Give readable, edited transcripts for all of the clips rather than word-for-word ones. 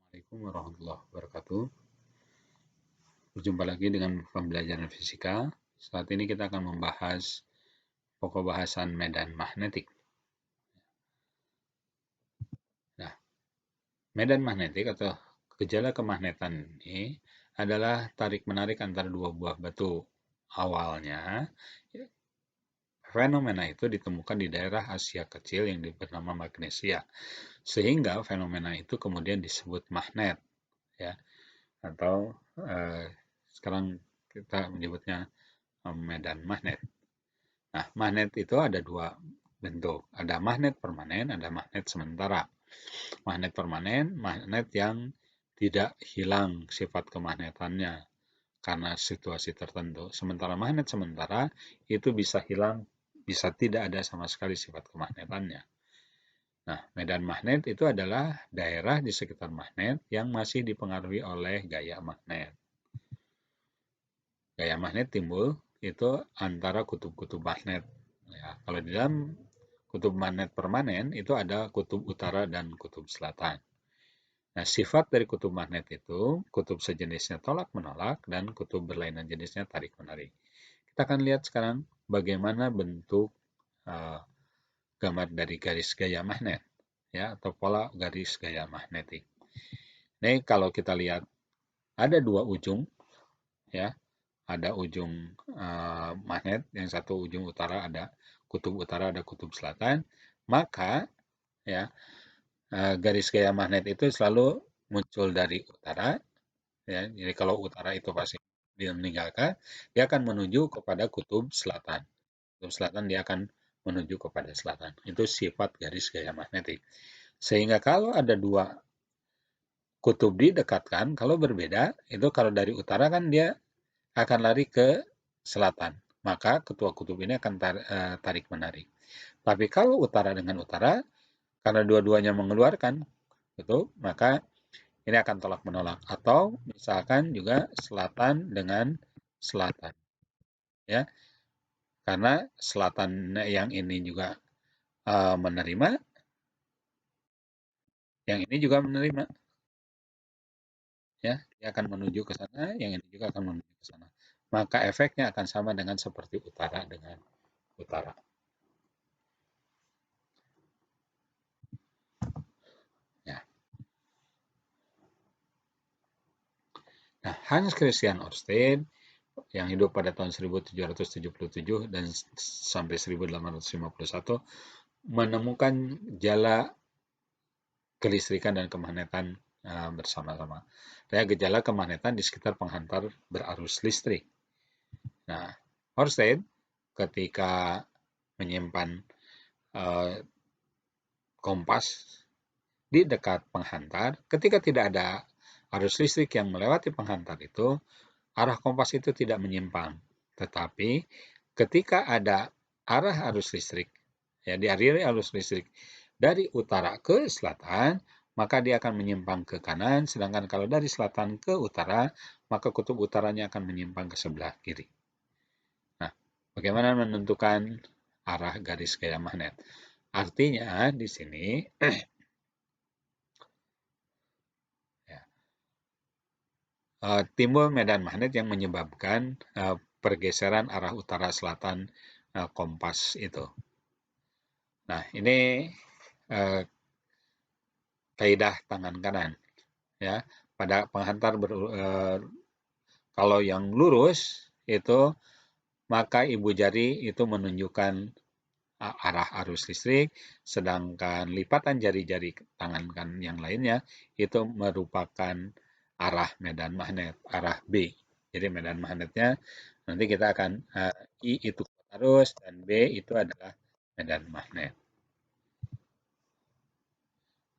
Assalamualaikum warahmatullahi wabarakatuh. Berjumpa lagi dengan pembelajaran fisika. Saat ini kita akan membahas pokok bahasan medan magnetik. Nah, medan magnetik atau gejala kemagnetan ini adalah tarik-menarik antara dua buah batu. Awalnya, fenomena itu ditemukan di daerah Asia Kecil yang bernama Magnesia. Sehingga fenomena itu kemudian disebut magnet, ya, atau sekarang kita menyebutnya medan magnet. Nah, magnet itu ada dua bentuk. Ada magnet permanen, ada magnet sementara. Magnet permanen, magnet yang tidak hilang sifat kemagnetannya karena situasi tertentu. Sementara magnet sementara itu bisa hilang, bisa tidak ada sama sekali sifat kemagnetannya. Nah, medan magnet itu adalah daerah di sekitar magnet yang masih dipengaruhi oleh gaya magnet. Gaya magnet timbul itu antara kutub-kutub magnet. Ya, kalau di dalam kutub magnet permanen itu ada kutub utara dan kutub selatan. Nah, sifat dari kutub magnet itu kutub sejenisnya tolak-menolak dan kutub berlainan jenisnya tarik-menarik. Kita akan lihat sekarang bagaimana bentuk uh, gambar dari garis gaya magnet, ya, atau pola garis gaya magnetik. Ini kalau kita lihat ada dua ujung, ya, ada ujung magnet, yang satu ujung utara, ada kutub selatan, maka ya garis gaya magnet itu selalu muncul dari utara, ya. Jadi kalau utara itu pasti dia meninggalkan, dia akan menuju kepada kutub selatan. Kutub selatan dia akan menuju kepada selatan. Itu sifat garis gaya magnetik. Sehingga kalau ada dua kutub didekatkan, kalau berbeda, itu kalau dari utara kan dia akan lari ke selatan. Maka kedua kutub ini akan tarik-menarik. Tapi kalau utara dengan utara, karena dua-duanya mengeluarkan kutub, maka ini akan tolak-menolak. Atau misalkan juga selatan dengan selatan. Ya, karena selatan yang ini juga menerima, yang ini juga menerima. Ya, dia akan menuju ke sana, yang ini juga akan menuju ke sana. Maka efeknya akan sama dengan seperti utara dengan utara. Ya. Nah, Hans Christian Ørsted yang hidup pada tahun 1777 dan sampai 1851 menemukan jala kelistrikan dan kemagnetan bersama-sama. Dan gejala kemagnetan di sekitar penghantar berarus listrik. Nah, Ørsted ketika menyimpan kompas di dekat penghantar, ketika tidak ada arus listrik yang melewati penghantar itu, arah kompas itu tidak menyimpang. Tetapi ketika ada arah arus listrik, ya, dialiri arus listrik dari utara ke selatan, maka dia akan menyimpang ke kanan, sedangkan kalau dari selatan ke utara, maka kutub utaranya akan menyimpang ke sebelah kiri. Nah, bagaimana menentukan arah garis gaya magnet? Artinya di sini ya, timbul medan magnet yang menyebabkan pergeseran arah utara-selatan kompas itu. Nah, ini kaidah tangan kanan. Ya, pada penghantar kalau yang lurus itu maka ibu jari itu menunjukkan arah arus listrik, sedangkan lipatan jari-jari tangan kan yang lainnya itu merupakan arah medan magnet, arah B. Jadi medan magnetnya nanti kita akan I itu arus dan B itu adalah medan magnet.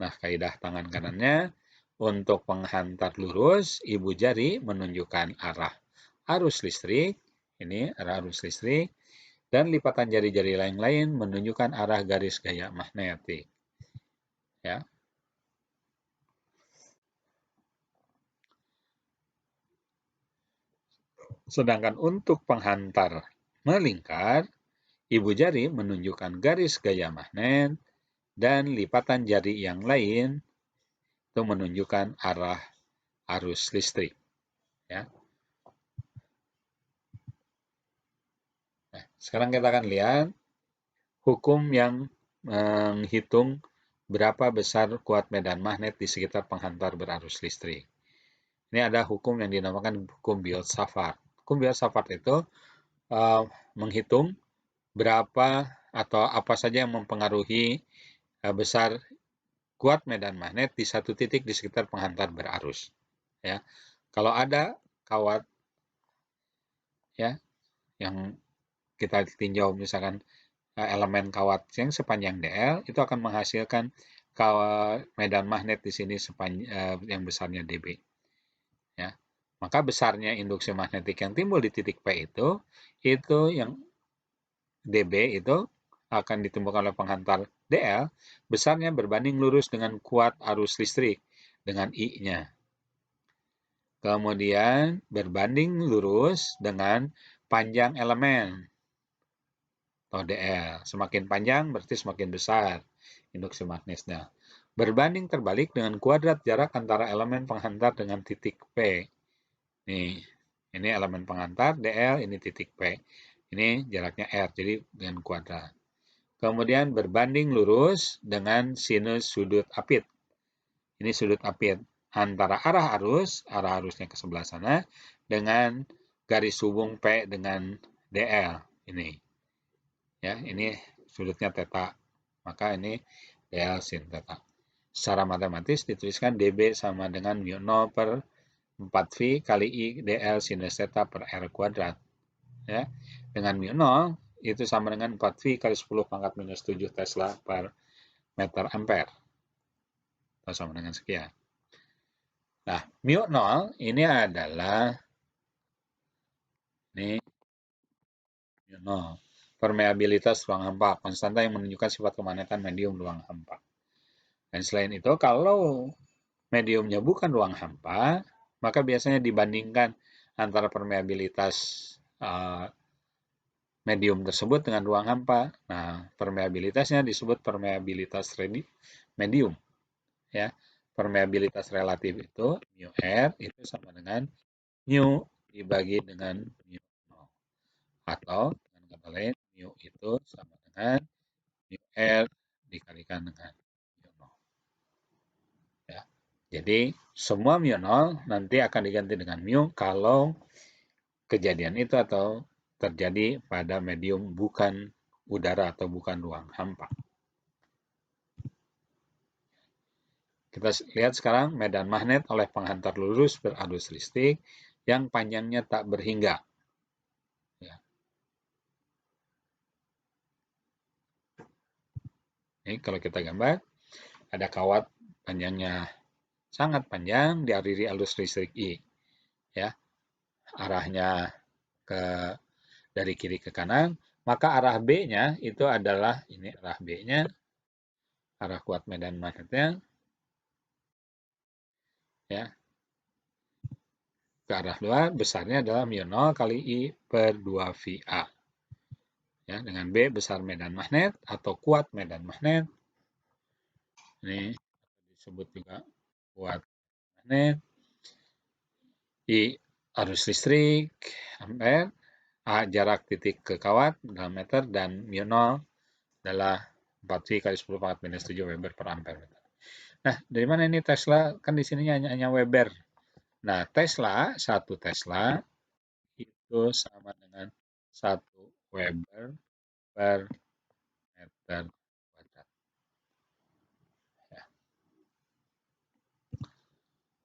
Nah, kaidah tangan kanannya untuk penghantar lurus, ibu jari menunjukkan arah arus listrik, ini arah arus listrik, dan lipatan jari-jari lain-lain menunjukkan arah garis gaya magnetik. Ya. Sedangkan untuk penghantar melingkar, ibu jari menunjukkan garis gaya magnet dan lipatan jari yang lain itu menunjukkan arah arus listrik. Ya. Nah, sekarang kita akan lihat hukum yang menghitung berapa besar kuat medan magnet di sekitar penghantar berarus listrik. Ini ada hukum yang dinamakan hukum Biot-Savart. Hukum Biot-Savart itu menghitung berapa atau apa saja yang mempengaruhi besar kuat medan magnet di satu titik di sekitar penghantar berarus. Ya, kalau ada kawat ya yang kita tinjau misalkan elemen kawat yang sepanjang dl itu akan menghasilkan kawat medan magnet di sini yang besarnya dB. Ya, maka besarnya induksi magnetik yang timbul di titik P itu yang dB itu akan ditimbulkan oleh penghantar dl besarnya berbanding lurus dengan kuat arus listrik dengan I-nya. Kemudian berbanding lurus dengan panjang elemen atau dl. Semakin panjang berarti semakin besar induksi magnesnya. Berbanding terbalik dengan kuadrat jarak antara elemen penghantar dengan titik P. Nih, ini elemen penghantar dl, ini titik P. Ini jaraknya R, jadi dengan kuadrat. Kemudian berbanding lurus dengan sinus sudut apit. Ini sudut apit antara arah arusnya ke sebelah sana, dengan garis hubung P dengan DL. Ini. Ya, ini sudutnya theta. Maka ini DL sin theta. Secara matematis dituliskan dB sama dengan mu0 per 4V kali I DL sinus theta per R kuadrat. Ya, dengan mu0 itu sama dengan 4V kali 10 pangkat minus 7 Tesla per meter ampere. Atau sama dengan sekian. Nah, mu0 ini adalah mu0, permeabilitas ruang hampa, konstanta yang menunjukkan sifat kemagnetan medium ruang hampa. Dan selain itu, kalau mediumnya bukan ruang hampa, maka biasanya dibandingkan antara permeabilitas medium tersebut dengan ruang hampa. Nah, permeabilitasnya disebut permeabilitas medium. Ya, permeabilitas relatif itu mu R itu sama dengan mu dibagi dengan mu0. Atau dengan kata lain, mu itu sama dengan mu R dikalikan dengan mu0. Ya. Jadi, semua mu0 nanti akan diganti dengan mu kalau kejadian itu atau terjadi pada medium bukan udara atau bukan ruang hampa. Kita lihat sekarang medan magnet oleh penghantar lurus berarus listrik yang panjangnya tak berhingga. Ya. Ini kalau kita gambar, ada kawat panjangnya sangat panjang dialiri arus listrik I. Ya, arahnya dari kiri ke kanan, maka arah B-nya itu adalah ini arah B-nya, arah kuat medan magnetnya, ya, ke arah luar besarnya adalah mu0 kali I per 2VA. Ya, dengan B besar medan magnet atau kuat medan magnet. Ini disebut juga kuat magnet. I arus listrik ampere, A jarak titik ke kawat dalam meter, dan mu0 adalah 4V kali 10 pangkat minus 7 Weber per ampere. Nah, dari mana ini Tesla? Kan di sini hanya Weber. Nah, Tesla, 1 Tesla itu sama dengan 1 Weber per meter kuadrat. Ya.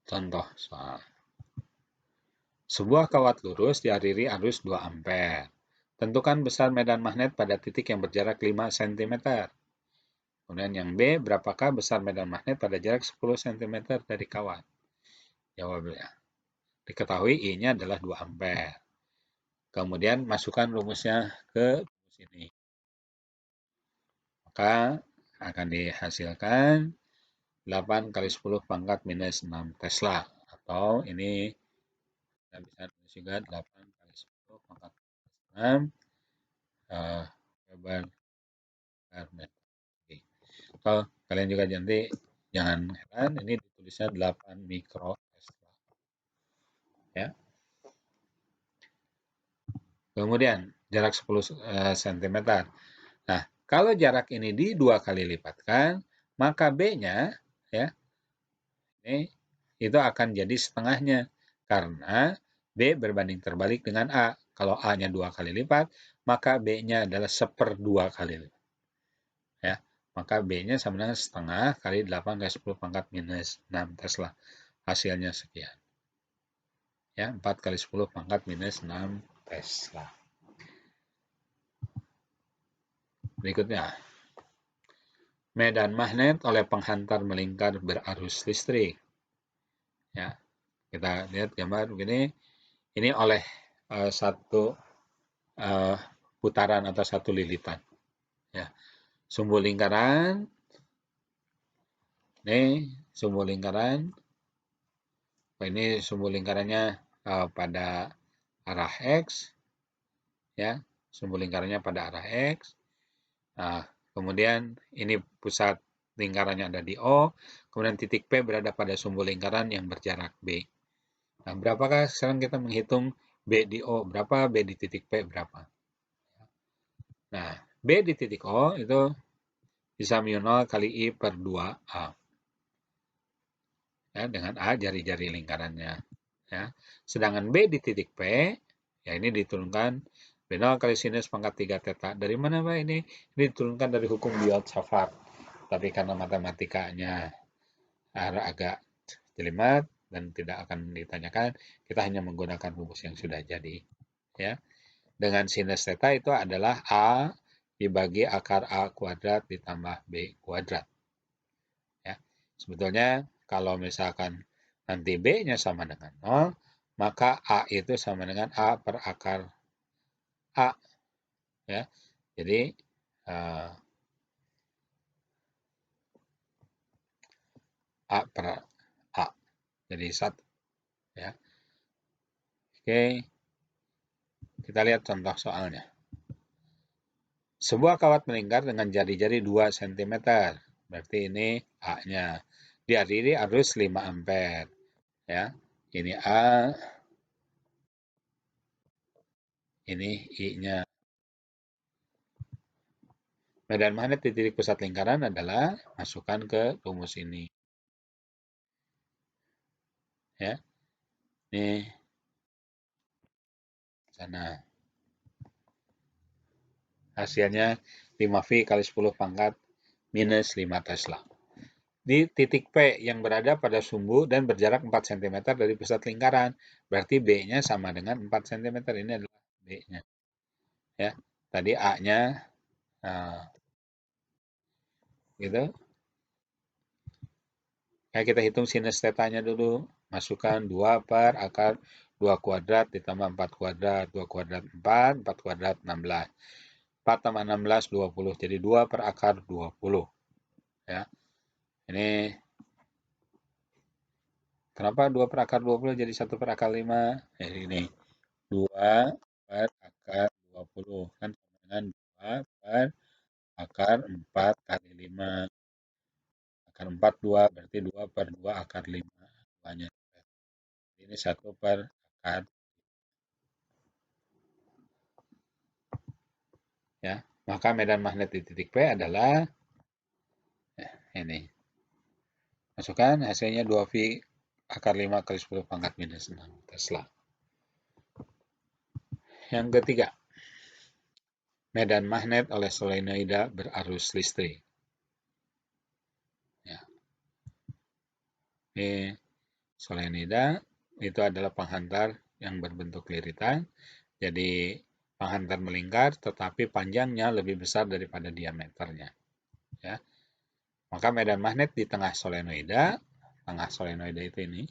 Contoh soal. Sebuah kawat lurus dialiri arus 2 ampere. Tentukan besar medan magnet pada titik yang berjarak 5 cm. Kemudian yang B, berapakah besar medan magnet pada jarak 10 cm dari kawat? Jawabnya. Diketahui I-nya adalah 2 ampere. Kemudian masukkan rumusnya ke rumus ini. Maka akan dihasilkan 8 kali 10 pangkat minus 6 Tesla. Atau ini kita bisa tulis juga 8 kali 10 pangkat minus 6 Weber per meter. Atau kalian juga nanti Jangan heran, ini ditulisnya 8 mikrotesla. Ya. Kemudian jarak 10 cm. Nah, kalau jarak ini di 2 kali lipatkan, maka B-nya ya, ini itu akan jadi setengahnya karena B berbanding terbalik dengan A. Kalau A-nya 2 kali lipat, maka B-nya adalah 1/2 kali lipat. Ya, maka B-nya sama dengan setengah kali 8 kali 10 pangkat minus 6 Tesla. Hasilnya sekian. Ya, 4 kali 10 pangkat minus 6 Tesla. Berikutnya, medan magnet oleh penghantar melingkar berarus listrik. Ya, kita lihat gambar begini. Ini oleh satu putaran atau satu lilitan. Ya, sumbu lingkaran. Ini sumbu lingkaran. Ini sumbu lingkarannya pada arah X. Ya, sumbu lingkarannya pada arah X. Nah, kemudian ini pusat lingkarannya ada di O, kemudian titik P berada pada sumbu lingkaran yang berjarak B. Nah, berapakah sekarang kita menghitung B di O, berapa, B di titik P berapa. Nah, B di titik O itu bisa mu 0 kali I per 2A. Ya, dengan A jari-jari lingkarannya. Ya. Sedangkan B di titik P, ya ini diturunkan B0 kali sinus pangkat 3 theta. Dari mana Pak ini? Ini diturunkan dari hukum Biot-Savart. Tapi karena matematikanya agak jelimet dan tidak akan ditanyakan, kita hanya menggunakan rumus yang sudah jadi. Ya, dengan sinus theta itu adalah A dibagi akar A kuadrat ditambah B kuadrat. Ya, sebetulnya kalau misalkan nanti B-nya sama dengan 0, maka A itu sama dengan A per akar A. Ya, jadi A per A. Jadi 1. Ya. Oke, kita lihat contoh soalnya. Sebuah kawat melingkar dengan jari-jari 2 cm. Berarti ini A-nya. Dialiri arus 5 ampere. Ya. Ini A, ini I-nya. Medan magnet di titik pusat lingkaran adalah masukkan ke rumus ini. Ya. Ini sana. Hasilnya 5V kali 10 pangkat minus 5 Tesla. Di titik P yang berada pada sumbu dan berjarak 4 cm dari pusat lingkaran. Berarti B-nya sama dengan 4 cm. Ini adalah B-nya. Ya, tadi A-nya gitu. Ya, kita hitung sinus theta-nya dulu. Masukkan 2 per akar 2 kuadrat ditambah 4 kuadrat. 2 kuadrat 4, 4 kuadrat 16. 4 tambah 16, 20. Jadi 2 per akar 20. Ya. Ini kenapa 2 per akar 20 jadi 1 per akar 5? Jadi ini 2 per akar 20. Kan sama dengan 2 per akar 4 kali 5. Akar 4, 2. Berarti 2 per 2 akar 5. 2-nya. Ini 1 per akar. Ya. Maka medan magnet di titik P adalah ini. Masukkan hasilnya 2V akar 5 kali 10 pangkat minus 6 Tesla. Yang ketiga, medan magnet oleh solenoida berarus listrik. Ya. Ini solenoida itu adalah penghantar yang berbentuk liritan. Jadi penghantar melingkar tetapi panjangnya lebih besar daripada diameternya. Ya. Maka medan magnet di tengah solenoida itu ini.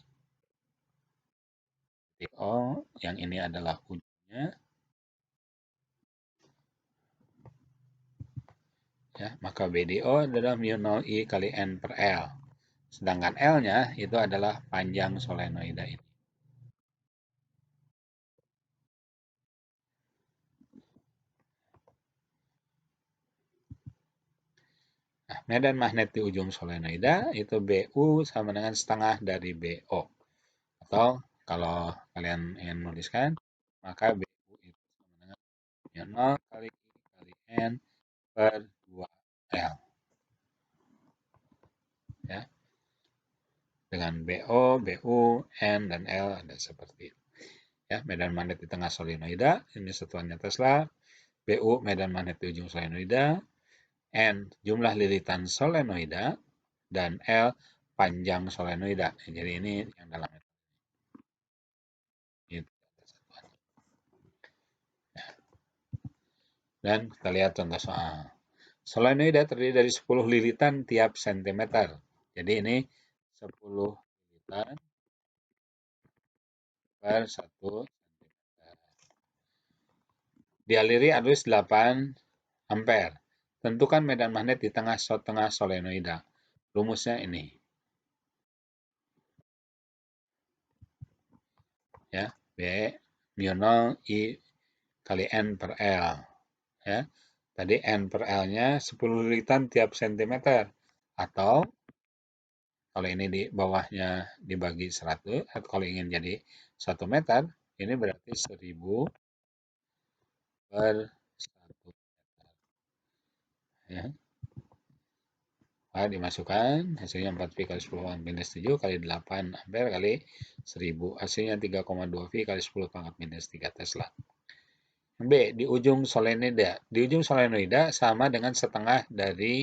Titik O, yang ini adalah ujungnya. Ya, maka BDO adalah mu 0 I kali N per L. Sedangkan L-nya itu adalah panjang solenoida ini. Nah, medan magnet di ujung solenoida itu BU sama dengan setengah dari BO. Atau kalau kalian ingin menuliskan, maka BU itu sama dengan mu 0 kali I kali N per 2L. Ya, dengan BO, BU, N, dan L ada seperti itu. Ya, medan magnet di tengah solenoida, ini satuannya Tesla. BU medan magnet di ujung solenoida, N jumlah lilitan solenoida, dan L panjang solenoida. Jadi ini yang dalam itu. Dan kita lihat contoh soal. Solenoida terdiri dari 10 lilitan tiap sentimeter. Jadi ini 10 lilitan per 1 sentimeter. Dialiri arus 8 ampere. Tentukan medan magnet di tengah solenoida. Rumusnya ini. Ya, B mu 0 I kali N per L. Ya, tadi N per L-nya 10 lilitan tiap sentimeter. Atau kalau ini di bawahnya dibagi 100, atau kalau ingin jadi 1 meter, ini berarti 1000 per 1 meter. Ya. Nah, dimasukkan, hasilnya 4V kali 10 minus 7 kali 8 ampere kali 1000. Hasilnya 3,2 V kali 10 pangkat minus 3 Tesla. B. Di ujung solenoida. Di ujung solenoida sama dengan setengah dari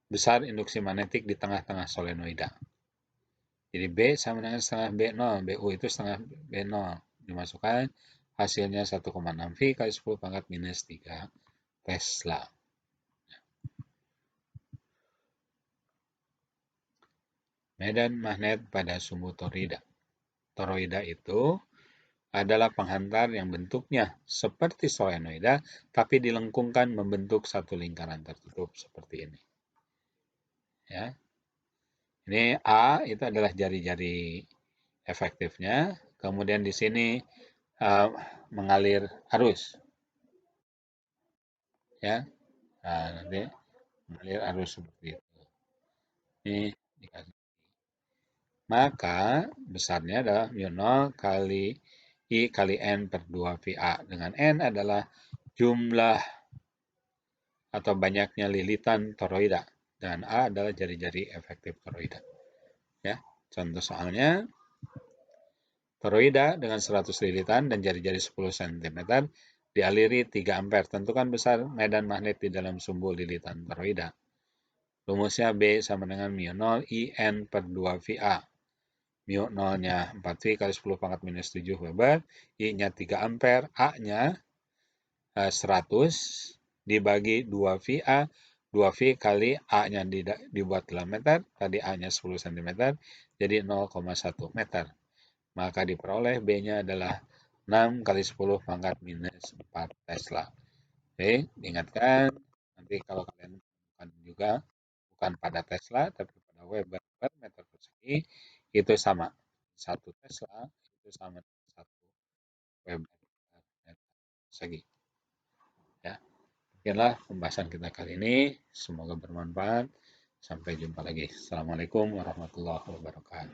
besar induksi magnetik di tengah-tengah solenoida. Jadi B sama dengan setengah B0. BU itu setengah B0. Dimasukkan, hasilnya 1,6 V kali 10 pangkat minus 3 Tesla. Medan magnet pada sumbu toroida. Toroida itu adalah penghantar yang bentuknya seperti solenoida, tapi dilengkungkan membentuk satu lingkaran tertutup seperti ini. Ya, ini A itu adalah jari-jari efektifnya. Kemudian di sini mengalir arus. Ya, nah, nanti mengalir arus seperti itu. Ini dikasih. Maka besarnya adalah mu 0 kali I kali N per 2 VA. Dengan N adalah jumlah atau banyaknya lilitan toroida. Dan A adalah jari-jari efektif toroida. Ya, contoh soalnya, toroida dengan 100 lilitan dan jari-jari 10 cm dialiri 3 ampere. Tentukan besar medan magnet di dalam sumbu lilitan toroida. Rumusnya B sama dengan mu 0 I N per 2 VA. Mu 0-nya 4V kali 10 pangkat minus 7 Weber, I-nya 3 ampere, A-nya 100 dibagi 2VA, 2V kali A-nya dibuat dalam meter, tadi A-nya 10 cm, jadi 0,1 meter. Maka diperoleh B-nya adalah 6 kali 10 pangkat minus 4 Tesla. Oke, diingatkan, nanti kalau kalian bukan juga, bukan pada Tesla, tapi pada Weber per meter persegi, itu sama. 1 Tesla itu sama dengan 1 Weber per meter persegi. Ya, demikianlah pembahasan kita kali ini. Semoga bermanfaat. Sampai jumpa lagi. Assalamualaikum warahmatullahi wabarakatuh.